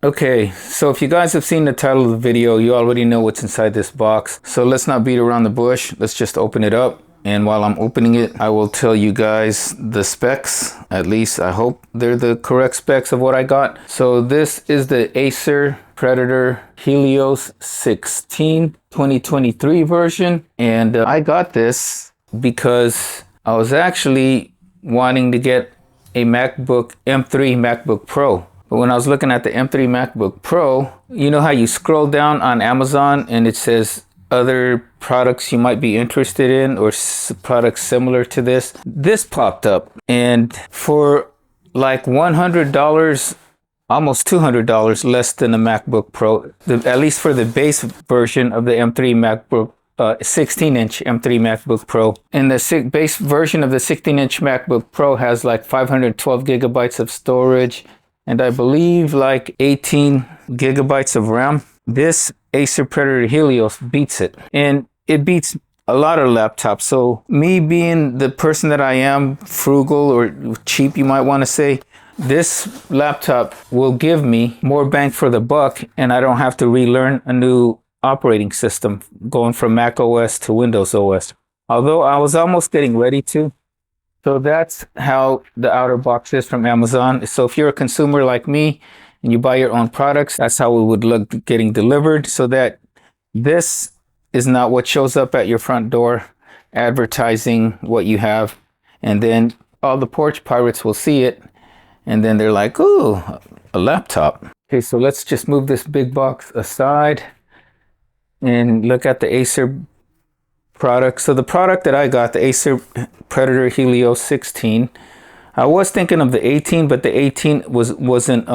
Okay, so if you guys have seen the title of the video, you already know what's inside this box. So let's not beat around the bush. Let's just open it up. And while I'm opening it, I will tell you guys the specs. At least I hope they're the correct specs of what I got. So this is the Acer Predator Helios 16 2023 version. And I got this because I was actually wanting to get a MacBook M3 MacBook Pro. But when I was looking at the M3 MacBook Pro, you know how you scroll down on Amazon and it says other products you might be interested in or products similar to this? This popped up, and for like $100, almost $200 less than the MacBook Pro, at least for the base version of the M3 MacBook 16-inch M3 MacBook Pro. And the base version of the 16-inch MacBook Pro has like 512 gigabytes of storage, and I believe like 18 gigabytes of RAM. This Acer Predator Helios beats it, and it beats a lot of laptops. So me being the person that I am, frugal or cheap, you might want to say, this laptop will give me more bang for the buck, and I don't have to relearn a new operating system going from Mac OS to Windows OS. Although I was almost getting ready to. So that's how the outer box is from Amazon. So if you're a consumer like me and you buy your own products, that's how it would look getting delivered, so that this is not what shows up at your front door advertising what you have. And then all the porch pirates will see it, and then they're like, ooh, a laptop. Okay, so let's just move this big box aside and look at the Acer product. So the product that I got, the Acer Predator Helios 16, I was thinking of the 18, but the 18 wasn't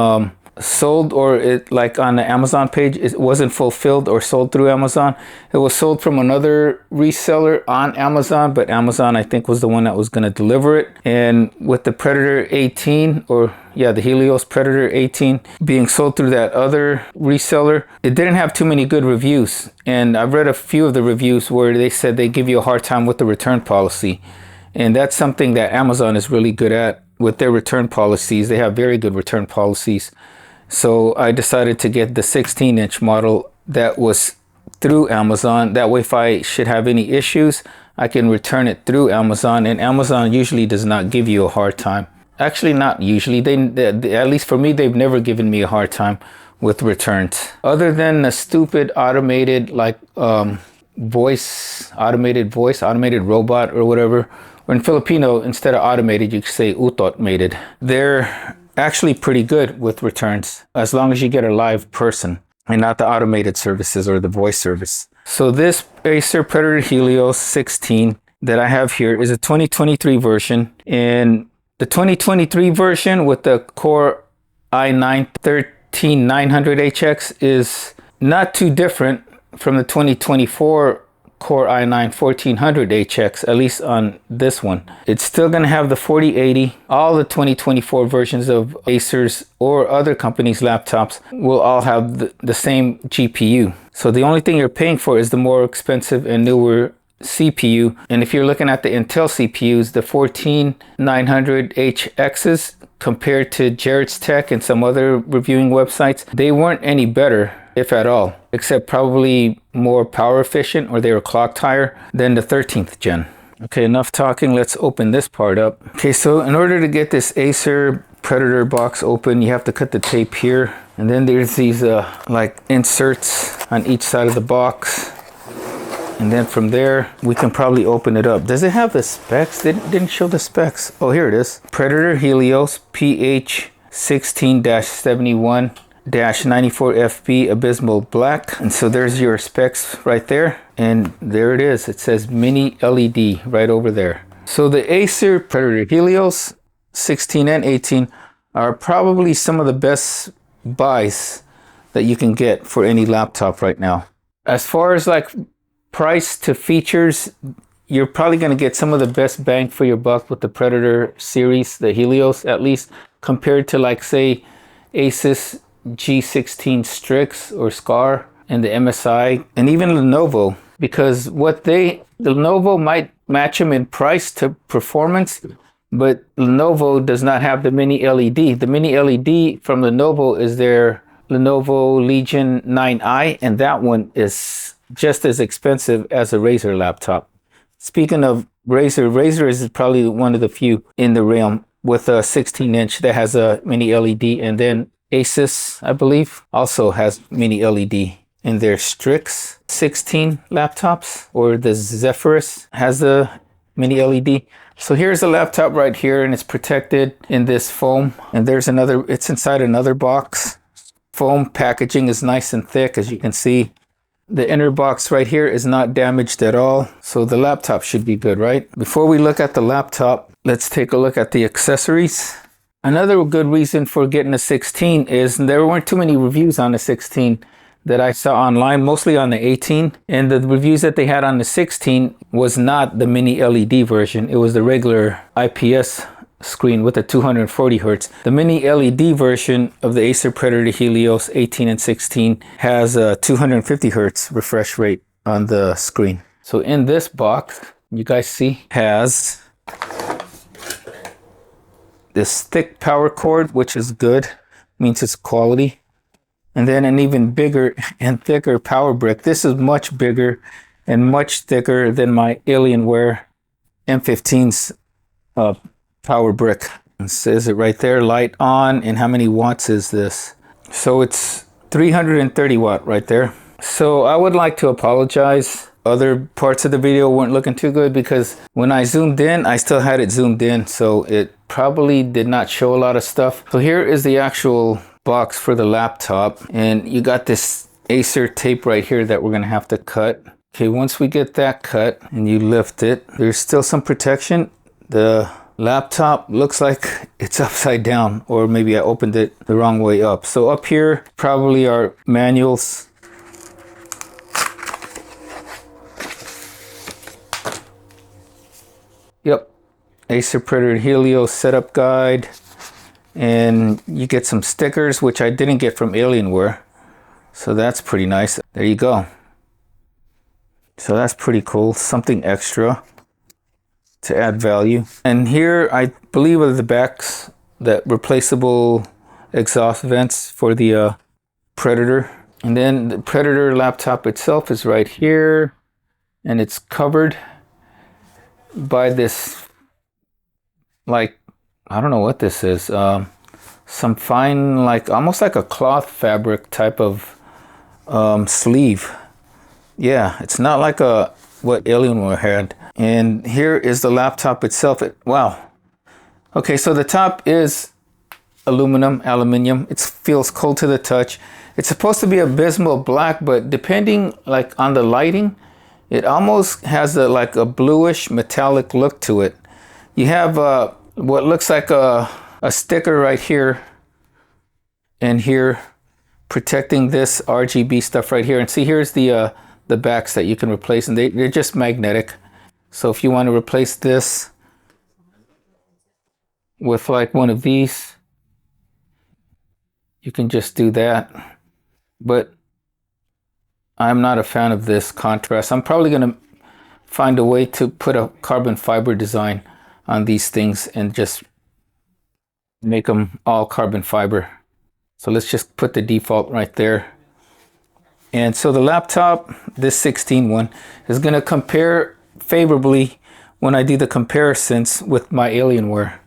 sold, or it, like on the Amazon page, it wasn't fulfilled or sold through Amazon. It was sold from another reseller on Amazon, but Amazon, I think, was the one that was going to deliver it. And with the Predator 18, or yeah, the Helios Predator 18 being sold through that other reseller, it didn't have too many good reviews. And I've read a few of the reviews where they said they give you a hard time with the return policy. And that's something that Amazon is really good at with their return policies. They have very good return policies. So I decided to get the 16-inch model that was through Amazon. That way, if I should have any issues, I can return it through Amazon. And Amazon usually does not give you a hard time. Actually, not usually. They at least for me, they've never given me a hard time with returns. Other than the stupid automated, like automated robot or whatever. Or in Filipino, instead of automated, you could say automated. They're actually pretty good with returns, as long as you get a live person and not the automated services or the voice service. So this Acer Predator Helios 16 that I have here is a 2023 version, and the 2023 version with the Core i9 13900HX is not too different from the 2024 Core i9 1400HX, at least on this one. It's still going to have the 4080. All the 2024 versions of Acer's or other companies' laptops will all have the same GPU. So the only thing you're paying for is the more expensive and newer CPU. And if you're looking at the Intel CPUs, the 14900HXs compared to Jared's Tech and some other reviewing websites, they weren't any better, if at all, except probably more power efficient, or they were clocked higher than the 13th gen. Okay, enough talking. Let's open this part up. Okay, so in order to get this Acer Predator box open, you have to cut the tape here. And then there's these like inserts on each side of the box. And then from there, we can probably open it up. Does it have the specs? They didn't show the specs. Oh, here it is. Predator Helios PH16-71. 94FB Abysmal Black. And so there's your specs right there, and there it is. It says mini LED right over there. So the Acer Predator Helios 16 and 18 are probably some of the best buys that you can get for any laptop right now. As far as like price to features, you're probably going to get some of the best bang for your buck with the Predator series, the Helios at least, compared to like say Asus G16 Strix or Scar and the MSI and even Lenovo, because Lenovo might match them in price to performance, but Lenovo does not have the mini LED. The mini LED from Lenovo is their Lenovo Legion 9i, and that one is just as expensive as a Razer laptop. Speaking of Razer, Razer is probably one of the few in the realm with a 16-inch that has a mini LED, and then Asus, I believe, also has mini LED in their Strix 16 laptops, or the Zephyrus has a mini LED. So here's a laptop right here, and it's protected in this foam, and there's another, it's inside another box. Foam packaging is nice and thick, as you can see. The inner box right here is not damaged at all, so the laptop should be good, right? Before we look at the laptop, let's take a look at the accessories. Another good reason for getting a 16 is there weren't too many reviews on the 16 that I saw online, mostly on the 18. And the reviews that they had on the 16 was not the mini LED version. It was the regular IPS screen with a 240 hertz. The mini LED version of the Acer Predator Helios 18 and 16 has a 250 hertz refresh rate on the screen. So in this box, you guys see, has this thick power cord, which is good, means it's quality. And then an even bigger and thicker power brick. This is much bigger and much thicker than my Alienware M15's power brick. It says it right there, light on. And how many watts is this? So it's 330 watt right there. So I would like to apologize. Other parts of the video weren't looking too good because when I zoomed in, I still had it zoomed in. So it probably did not show a lot of stuff. So here is the actual box for the laptop. And you got this Acer tape right here that we're gonna have to cut. Okay, once we get that cut and you lift it, there's still some protection. The laptop looks like it's upside down, or maybe I opened it the wrong way up. So up here probably are manuals. Yep, Acer Predator Helios setup guide, and you get some stickers, which I didn't get from Alienware, so that's pretty nice. There you go. So that's pretty cool, something extra to add value. And here I believe are the backs, that replaceable exhaust vents for the Predator. And then the Predator laptop itself is right here, and it's covered by this, like, I don't know what this is, some fine, like almost like a cloth fabric type of sleeve. Yeah, it's not like what Alienware had. And here is the laptop itself. Wow. Okay, so the top is aluminium. It feels cold to the touch. It's supposed to be abysmal black, but depending like on the lighting, it almost has like a bluish metallic look to it. You have what looks like a sticker right here and here protecting this RGB stuff right here. And see, here's the backs that you can replace, and they're just magnetic. So if you want to replace this with like one of these, you can just do that. But I'm not a fan of this contrast. I'm probably going to find a way to put a carbon fiber design on these things and just make them all carbon fiber. So let's just put the default right there. And so the laptop, this 16 one, is going to compare favorably when I do the comparisons with my Alienware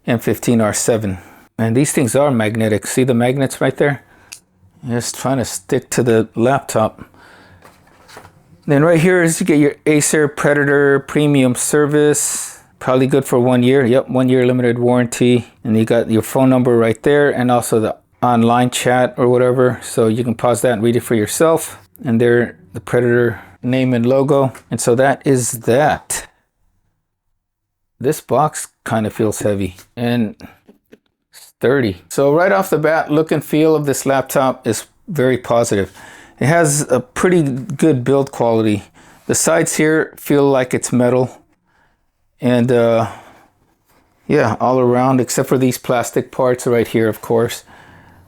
M15R7. And these things are magnetic. See the magnets right there? Just trying to stick to the laptop. Then right here is you get your Acer Predator Premium Service. Probably good for 1 year. Yep, 1 year limited warranty. And you got your phone number right there, and also the online chat or whatever. So you can pause that and read it for yourself. And there, the Predator name and logo. And so that is that. This box kind of feels heavy and sturdy. So right off the bat, look and feel of this laptop is very positive. It has a pretty good build quality. The sides here feel like it's metal. And yeah, all around, except for these plastic parts right here, of course.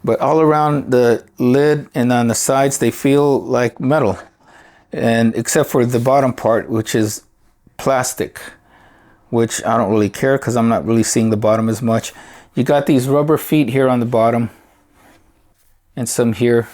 But all around the lid and on the sides, they feel like metal. And except for the bottom part, which is plastic, which I don't really care because I'm not really seeing the bottom as much. You got these rubber feet here on the bottom. and some here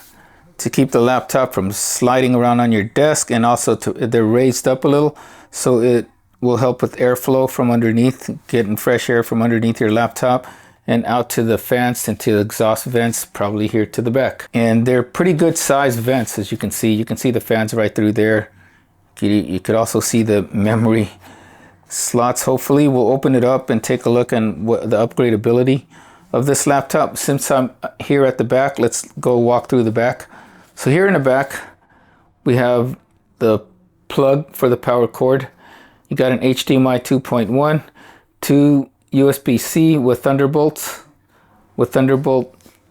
to keep the laptop from sliding around on your desk, and also they're raised up a little so it will help with airflow from underneath, getting fresh air from underneath your laptop and out to the fans and to the exhaust vents, probably here to the back. And they're pretty good sized vents, as you can see. You can see the fans right through there. You could also see the memory slots. Hopefully we'll open it up and take a look at what the upgradability of this laptop. Since I'm here at the back, let's go walk through the back. So here in the back we have the plug for the power cord. You got an HDMI 2.1, two USB-C with Thunderbolt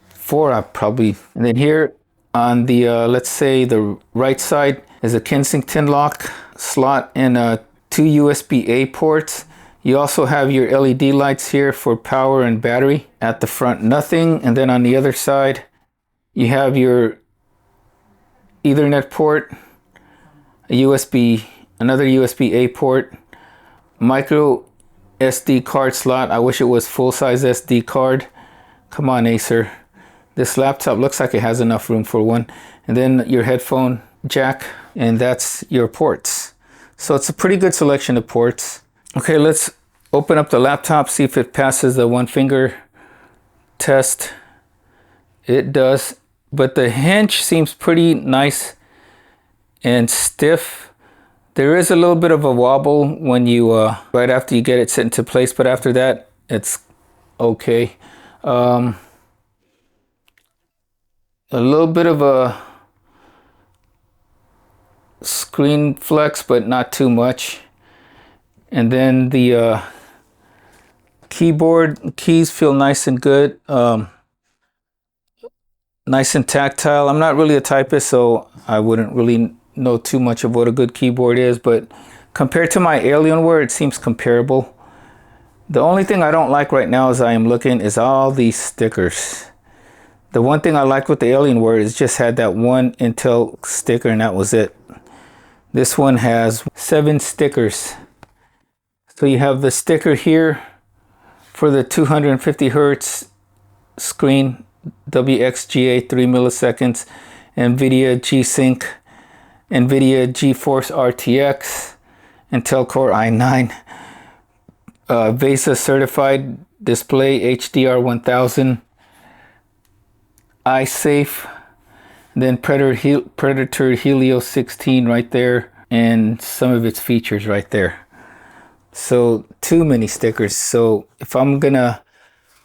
4 probably. And then here on the let's say the right side is a Kensington lock slot and two USB-A ports. You also have your LED lights here for power and battery. At the front, nothing. And then on the other side you have your Ethernet port, another USB-A port, micro SD card slot. I wish it was full-size SD card. Come on, Acer. This laptop looks like it has enough room for one. And then your headphone jack, and that's your ports. So it's a pretty good selection of ports. Okay, let's open up the laptop, see if it passes the one finger test. It does, but the hinge seems pretty nice and stiff. There is a little bit of a wobble when you right after you get it set into place, but after that it's okay. A little bit of a screen flex, but not too much. And then the keys feel nice and good, nice and tactile. I'm not really a typist, so I wouldn't really know too much of what a good keyboard is, but compared to my Alienware, it seems comparable. The only thing I don't like right now as I am looking is all these stickers. The one thing I liked with the Alienware is just had that one Intel sticker, and that was it. This one has 7 stickers. So you have the sticker here for the 250 hertz screen, WXGA 3 milliseconds, NVIDIA G-Sync, NVIDIA GeForce RTX, Intel Core i9, VESA certified display, HDR 1000, iSafe, then Predator Helios 16 right there, and some of its features right there. So too many stickers. So if I'm gonna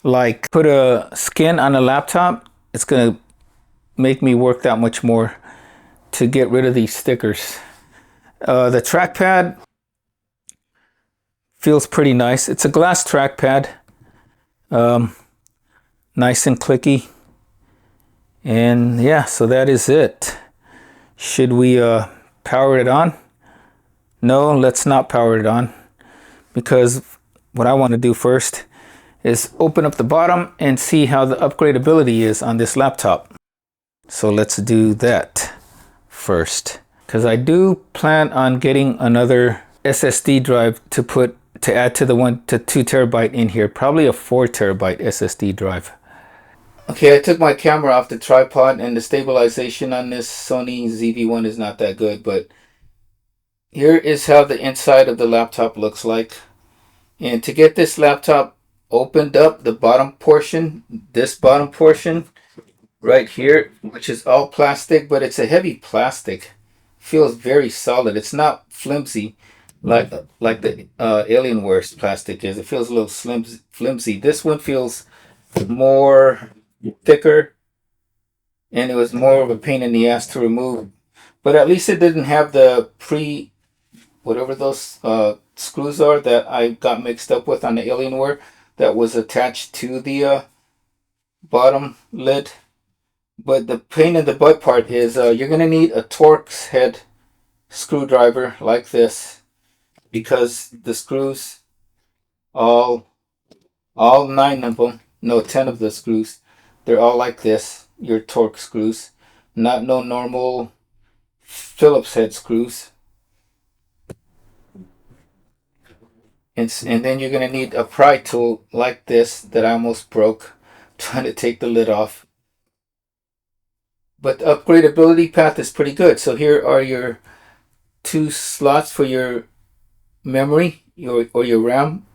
like put a skin on a laptop, it's gonna make me work that much more to get rid of these stickers. The trackpad feels pretty nice. It's a glass trackpad, nice and clicky. And yeah, so that is it. Should we power it on? No, let's not power it on, because what I want to do first is open up the bottom and see how the upgradability is on this laptop. So let's do that first, because I do plan on getting another SSD drive to add to the 1 to 2 terabyte in here, probably a 4 terabyte SSD drive. Okay, I took my camera off the tripod, and the stabilization on this Sony ZV-1 is not that good, but here is how the inside of the laptop looks like. And to get this laptop opened up, the bottom portion, this bottom portion right here, which is all plastic, but it's a heavy plastic, feels very solid. It's not flimsy like the Alienware's plastic is. It feels a little flimsy. This one feels more thicker, and it was more of a pain in the ass to remove. But at least it didn't have the whatever those screws are that I got mixed up with on the Alienware that was attached to the bottom lid. But the pain in the butt part is you're going to need a Torx head screwdriver like this, because the screws, all 9 of them, no, 10 of the screws, they're all like this, your Torx screws, not no normal Phillips head screws. And then you're going to need a pry tool like this that I almost broke trying to take the lid off. But the upgradability path is pretty good. So here are your 2 slots for your memory or your RAM.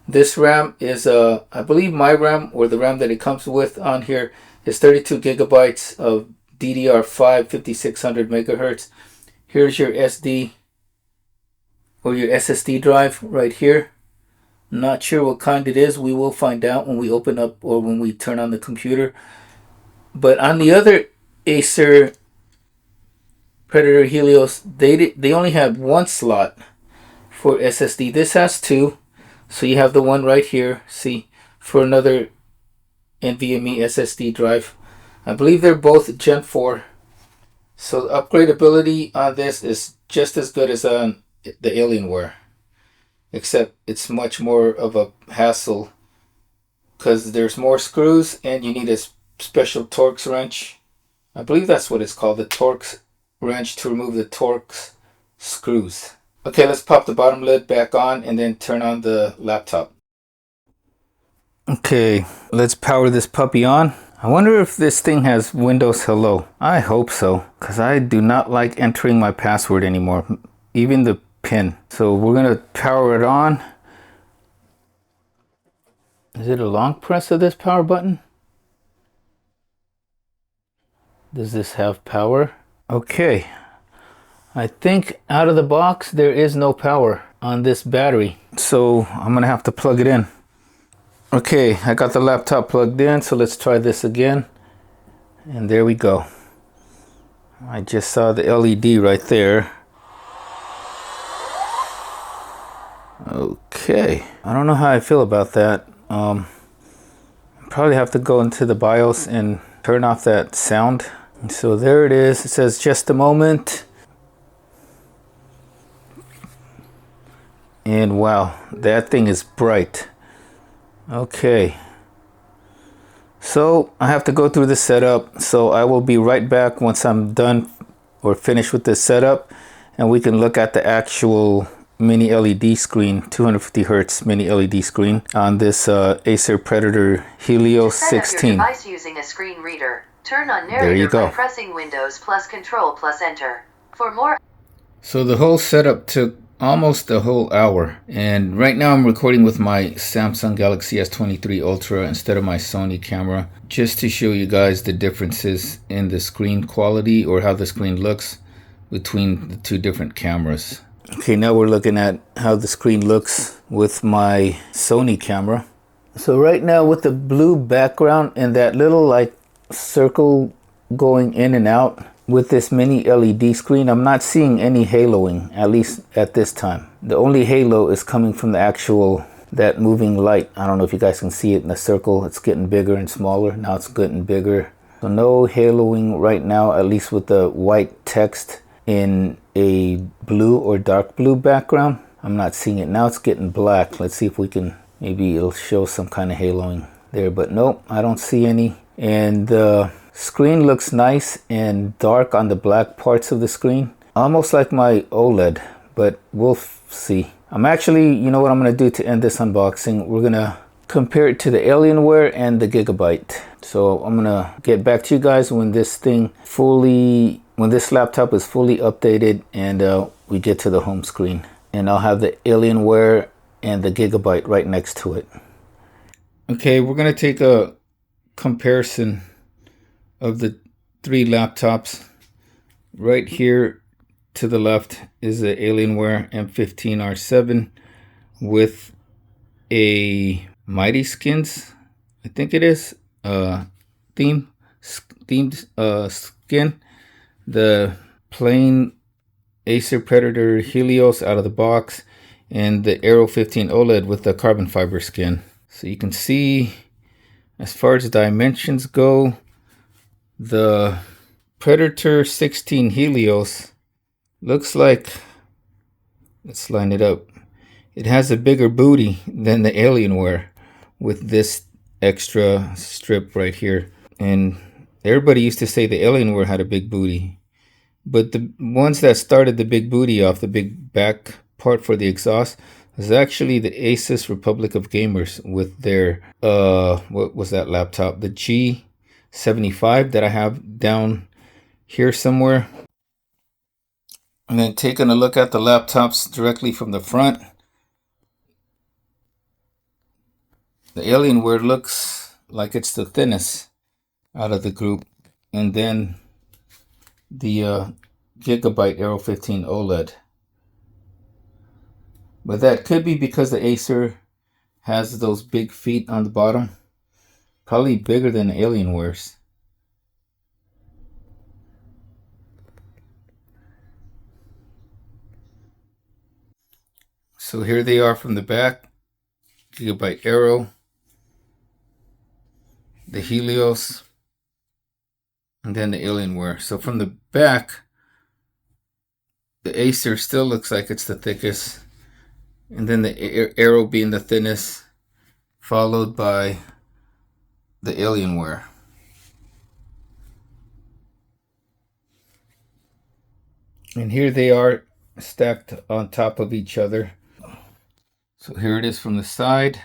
This RAM is I believe my RAM, or the RAM that it comes with on here, is 32 gigabytes of DDR5 5600 megahertz. Here's your SD or your SSD drive right here. Not sure what kind it is. We will find out when we open up or when we turn on the computer. But on the other Acer Predator Helios, they only have 1 slot for SSD. This has 2. So you have the one right here, see, for another NVMe SSD drive. I believe they're both Gen 4. So the upgradability on this is just as good as on the Alienware, except it's much more of a hassle because there's more screws and you need a special Torx wrench. I believe that's what it's called, the Torx wrench, to remove the Torx screws. Okay, let's pop the bottom lid back on and then turn on the laptop. Okay, let's power this puppy on. I wonder if this thing has Windows Hello. I hope so, because I do not like entering my password anymore, even the PIN. So we're going to power it on. Is it a long press of this power button? Does this have power? Okay. I think out of the box there is no power on this battery, so I'm gonna have to plug it in. Okay, I got the laptop plugged in, so let's try this again. And there we go. I just saw the LED right there. Okay, I don't know how I feel about that. Probably have to go into the BIOS and turn off that sound. So there it is. It says just a moment. And wow, that thing is bright. Okay. So I have to go through the setup. So I will be right back once I'm done or finished with this setup. And we can look at the actual mini LED screen, 250 hertz mini LED screen on this Acer Predator Helios 16. Your device using a screen reader. Turn on narrator by pressing Windows plus Control plus Enter. For more. So the whole setup took almost a whole hour, and right now I'm recording with my Samsung Galaxy S23 Ultra instead of my Sony camera, just to show you guys the differences in the screen quality or how the screen looks between the 2 different cameras. Okay, now we're looking at how the screen looks with my Sony camera. So right now with the blue background and that little like circle going in and out, with this mini LED screen, I'm not seeing any haloing, at least at this time. The only halo is coming from the actual, that moving light. I don't know if you guys can see it in the circle. It's getting bigger and smaller. Now it's getting bigger. So no haloing right now, at least with the white text in a blue or dark blue background. I'm not seeing it. Now it's getting black. Let's see if we can, maybe it'll show some kind of haloing there, but nope, I don't see any. And the screen looks nice and dark on the black parts of the screen, almost like my OLED, but we'll see. I'm actually, you know what I'm going to do to end this unboxing? We're going to compare it to the Alienware and the Gigabyte. So I'm going to get back to you guys when this laptop is fully updated and we get to the home screen. And I'll have the Alienware and the Gigabyte right next to it. Okay, we're going to take a comparison of the 3 laptops. Right here to the left is the Alienware M15R7 with a Mighty Skins, I think it is, themed skin. The plain Acer Predator Helios out of the box, and the Aero 15 OLED with the carbon fiber skin. So you can see, as far as dimensions go, the Predator 16 Helios looks like, let's line it up, it has a bigger booty than the Alienware with this extra strip right here. And everybody used to say the Alienware had a big booty, but the ones that started the big booty off, the big back part for the exhaust, was actually the Asus Republic of Gamers with their what was that laptop, the G75 that I have down here somewhere. And then taking a look at the laptops directly from the front, the Alienware looks like it's the thinnest out of the group. And then the Gigabyte Aero 15 OLED. But that could be because the Acer has those big feet on the bottom. Probably bigger than the Alienware's. So here they are from the back. Gigabyte Aero, the Helios, and then the Alienware. So from the back, the Acer still looks like it's the thickest, and then the Aero being the thinnest, followed by the Alienware. And here they are stacked on top of each other. So here it is from the side.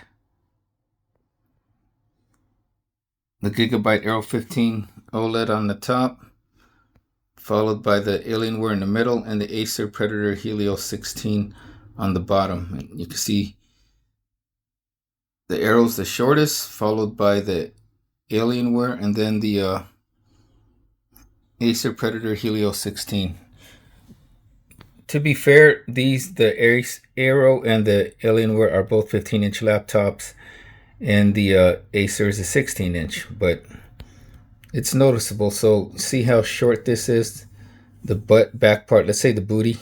The Gigabyte Aero 15 OLED on the top, followed by the Alienware in the middle, and the Acer Predator Helios 16 on the bottom. And you can see the Aero's the shortest, followed by the Alienware, and then the Acer Predator Helios 16. To be fair, the Aero and the Alienware are both 15-inch laptops, and the Acer is a 16-inch, but it's noticeable. So see how short this is? The back part, let's say the booty,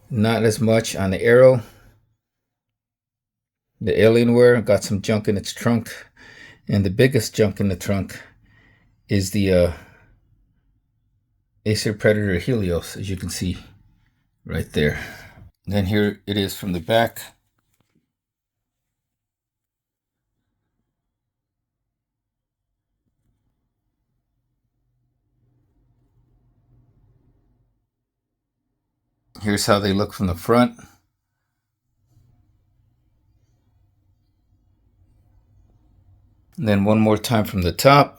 not as much on the Aero. The Alienware got some junk in its trunk, and the biggest junk in the trunk is the Acer Predator Helios, as you can see right there. Then here it is from the back. Here's how they look from the front. And then one more time from the top.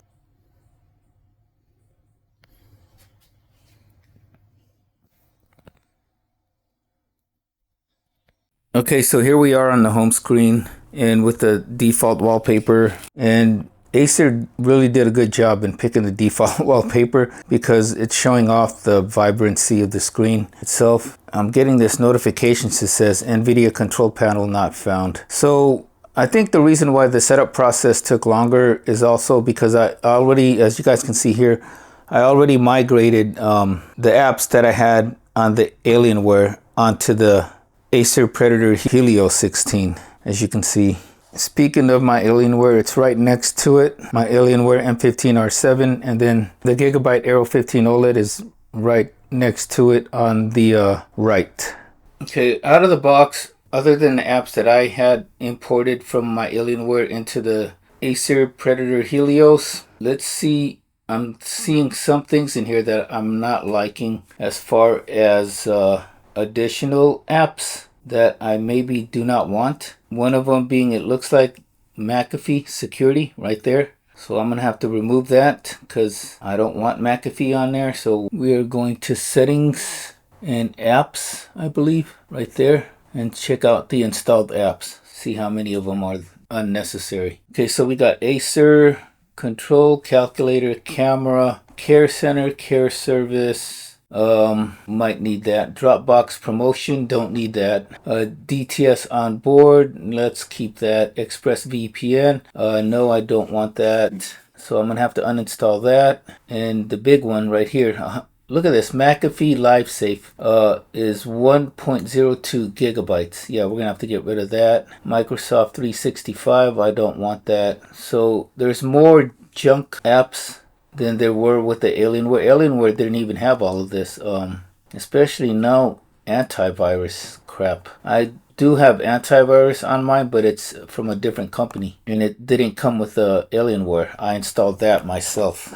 Okay, so here we are on the home screen and with the default wallpaper, and Acer really did a good job in picking the default wallpaper because it's showing off the vibrancy of the screen itself. I'm getting this notification that says NVIDIA control panel not found. So I think the reason why the setup process took longer is also because I already, as you guys can see here, I already migrated the apps that I had on the Alienware onto the Acer Predator Helios 16, as you can see. Speaking of my Alienware, it's right next to it. My Alienware M15R7, and then the Gigabyte Aero 15 OLED is right next to it on the right. Okay, out of the box, other than the apps that I had imported from my Alienware into the Acer Predator Helios, let's see. I'm seeing some things in here that I'm not liking as far as additional apps that I maybe do not want. One of them being, it looks like McAfee security right there. So I'm gonna have to remove that because I don't want McAfee on there. So we are going to settings and apps, I believe, right there, and check out the installed apps. See how many of them are unnecessary. Okay, so we got Acer, control, calculator, camera, care center, care service. Might need that. Dropbox promotion, don't need that. DTS on board, let's keep that. Express VPN, no, I don't want that. So I'm gonna have to uninstall that. And the big one right here, look at this, McAfee LiveSafe is 1.02 gigabytes. Yeah, we're gonna have to get rid of that. Microsoft 365, I don't want that. So there's more junk apps than there were with the Alienware. Alienware didn't even have all of this, especially now antivirus crap. I do have antivirus on mine, but it's from a different company, and it didn't come with the Alienware. I installed that myself.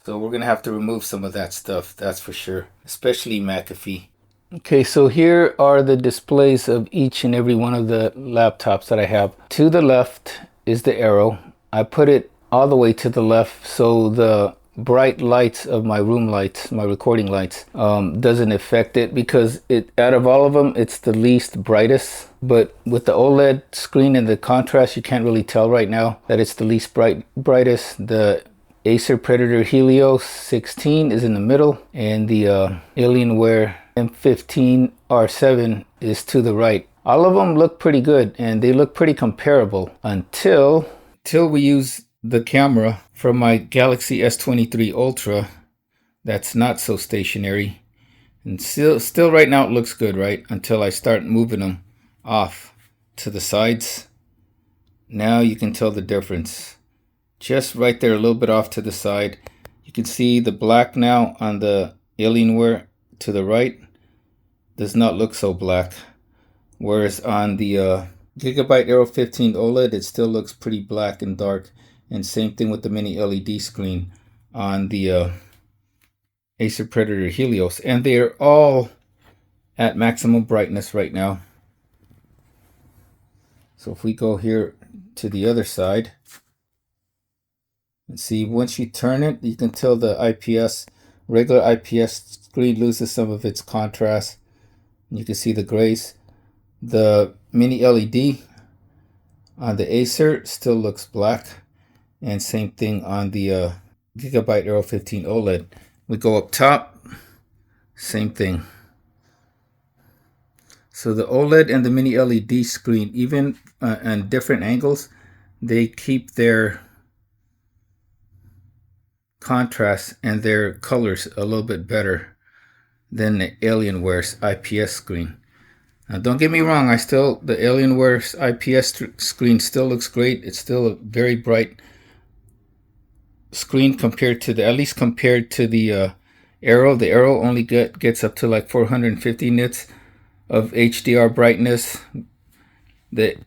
So we're gonna have to remove some of that stuff, that's for sure, especially McAfee. Okay, so here are the displays of each and every one of the laptops that I have. To the left is the Aero. I put it all the way to the left so the bright lights of my room lights, my recording lights, doesn't affect it, because it, out of all of them, it's the least brightest. But with the OLED screen and the contrast, you can't really tell right now that it's the least brightest. The Acer Predator Helios 16 is in the middle, and the Alienware M15 R7 is to the right. All of them look pretty good, and they look pretty comparable until we use the camera from my Galaxy S23 Ultra. That's not so stationary, and still right now it looks good, right? Until I start moving them off to the sides. Now you can tell the difference. Just right there, a little bit off to the side. You can see the black now on the Alienware to the right does not look so black. Whereas on the Gigabyte Aero 15 OLED, it still looks pretty black and dark. And same thing with the mini LED screen on the Acer Predator Helios. And they're all at maximum brightness right now. So if we go here to the other side, and see, once you turn it, you can tell the regular IPS screen loses some of its contrast. You can see the grays. The mini LED on the Acer still looks black, and same thing on the Gigabyte Aero 15 OLED. We go up top, same thing. So the OLED and the mini LED screen, even on different angles, they keep their contrast and their colors a little bit better than the Alienware's IPS screen. Now don't get me wrong, the Alienware's IPS screen still looks great. It's still a very bright screen compared to at least compared to the Aero. The Aero only gets up to like 450 nits of HDR brightness. The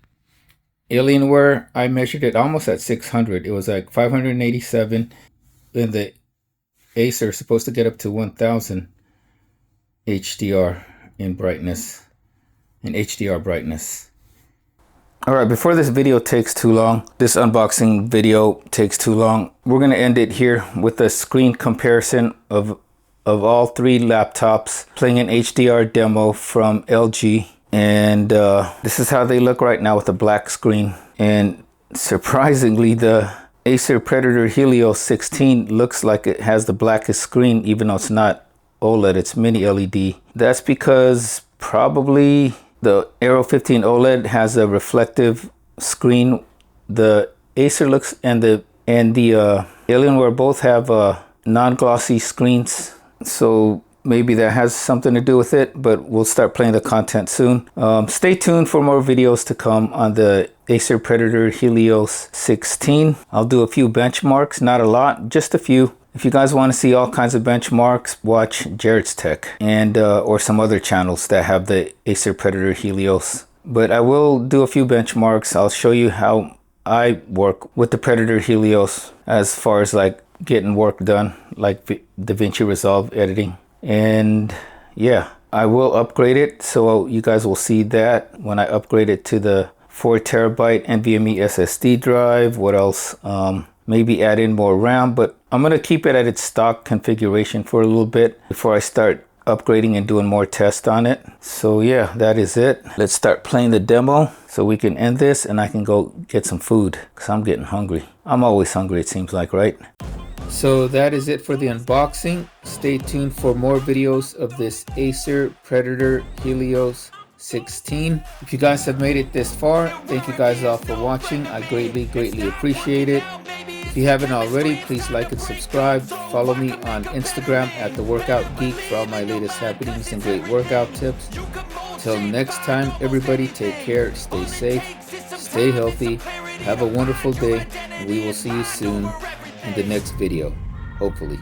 Alienware, I measured it almost at 600. It was like 587. And the Acer is supposed to get up to 1000 HDR in brightness, in HDR brightness. Alright, before this video takes too long, this unboxing video takes too long, we're going to end it here with a screen comparison of all three laptops, playing an HDR demo from LG. And this is how they look right now with the black screen. And surprisingly, the Acer Predator Helios 16 looks like it has the blackest screen, even though it's not OLED, it's mini LED. That's because probably the Aero 15 OLED has a reflective screen. The Acer looks and the Alienware both have non-glossy screens, so maybe that has something to do with it, but we'll start playing the content soon. Stay tuned for more videos to come on the Acer Predator Helios 16. I'll do a few benchmarks, not a lot, just a few. If you guys want to see all kinds of benchmarks, watch Jared's Tech and or some other channels that have the Acer Predator Helios. But I will do a few benchmarks. I'll show you how I work with the Predator Helios as far as like getting work done, like DaVinci Resolve editing. And yeah, I will upgrade it, so you guys will see that when I upgrade it to the 4 terabyte NVMe SSD drive. What else? Maybe add in more RAM, but I'm going to keep it at its stock configuration for a little bit before I start upgrading and doing more tests on it. So yeah, that is it. Let's start playing the demo so we can end this and I can go get some food because I'm getting hungry. I'm always hungry, it seems like, right? So that is it for the unboxing. Stay tuned for more videos of this Acer Predator Helios 16. If you guys have made it this far, thank you guys all for watching. I greatly appreciate it. If you haven't already, please like and subscribe. Follow me on Instagram at The Workout Geek for all my latest happenings and great workout tips. Till next time, everybody, take care, stay safe, stay healthy, have a wonderful day, and we will see you soon in the next video, hopefully.